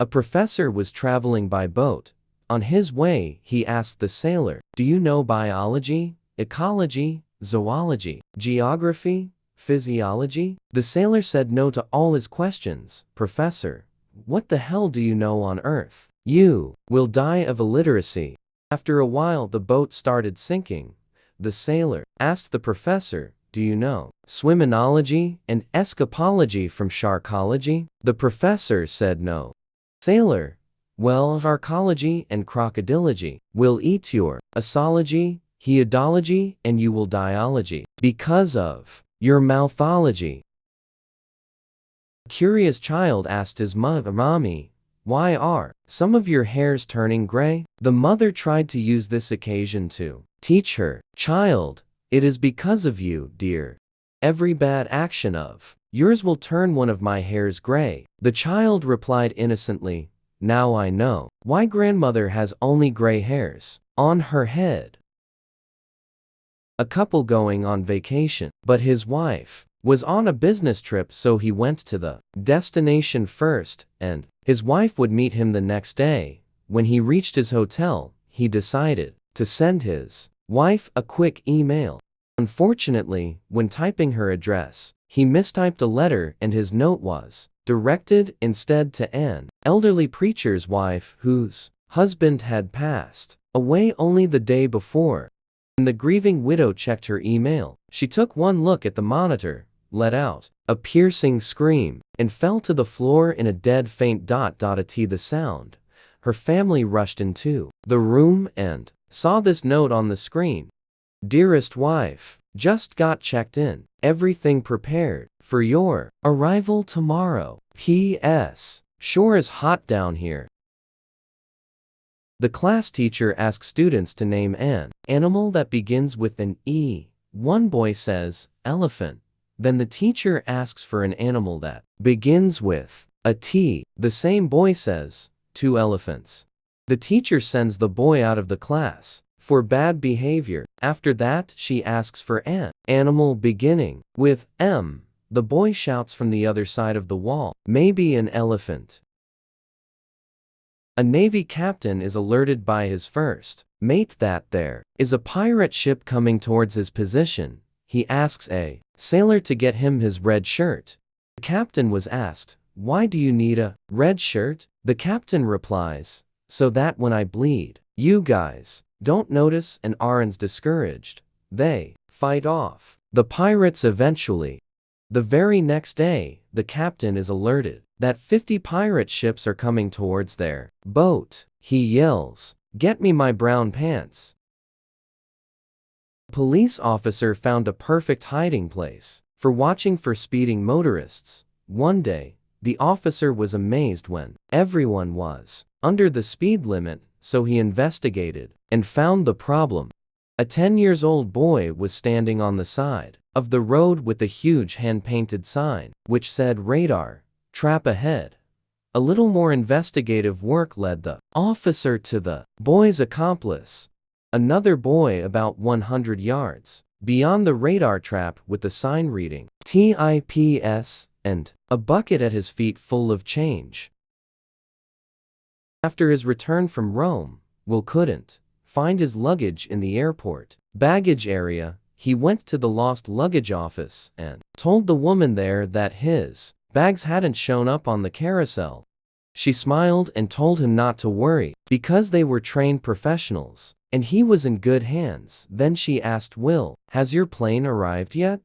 A professor was traveling by boat. On his way, he asked the sailor, "Do you know biology, ecology, zoology, geography, physiology?" The sailor said no to all his questions. "Professor, what the hell do you know on Earth? You will die of illiteracy." After a while, the boat started sinking. The sailor asked the professor, "Do you know swiminology and escapology from sharkology?" The professor said no. Sailor, "Well, arcology and crocodilology will eat your asology, heodology, and you will dieology because of your mouthology." A curious child asked his mother, "Mommy, why are some of your hairs turning gray?" The mother tried to use this occasion to teach her, "Child, it is because of you, dear. Every bad action of yours will turn one of my hairs gray." The child replied innocently, "Now I know why grandmother has only gray hairs on her head." A couple going on vacation, but his wife was on a business trip, so he went to the destination first, and his wife would meet him the next day. When he reached his hotel, he decided to send his wife a quick email. Unfortunately, when typing her address, he mistyped a letter and his note was directed instead to an elderly preacher's wife whose husband had passed away only the day before. When the grieving widow checked her email, she took one look at the monitor, let out a piercing scream, and fell to the floor in a dead faint. At the sound, her family rushed into the room and saw this note on the screen. "Dearest wife, just got checked in. Everything prepared for your arrival tomorrow. P.S. Sure is hot down here." The class teacher asks students to name an animal that begins with an E. One boy says, "Elephant." Then the teacher asks for an animal that begins with a T. The same boy says, "2 elephants." The teacher sends the boy out of the class for bad behavior. After that, she asks for an animal beginning with M. The boy shouts from the other side of the wall, "Maybe an elephant." A Navy captain is alerted by his first mate that there is a pirate ship coming towards his position. He asks a sailor to get him his red shirt. The captain was asked, "Why do you need a red shirt?" The captain replies, "So that when I bleed, you guys don't notice and aren't discouraged." They fight off the pirates eventually. The very next day, the captain is alerted that 50 pirate ships are coming towards their boat. He yells, "Get me my brown pants." A police officer found a perfect hiding place for watching for speeding motorists. One day, the officer was amazed when everyone was under the speed limit, so he investigated and found the problem. A 10-year-old boy was standing on the side of the road with a huge hand-painted sign, which said "Radar, trap ahead." A little more investigative work led the officer to the boy's accomplice. Another boy about 100 yards beyond the radar trap with the sign reading TIPS and a bucket at his feet full of change. After his return from Rome, Will couldn't find his luggage in the airport baggage area. He went to the lost luggage office and told the woman there that his bags hadn't shown up on the carousel. She smiled and told him not to worry because they were trained professionals and he was in good hands. Then she asked Will, "Has your plane arrived yet?"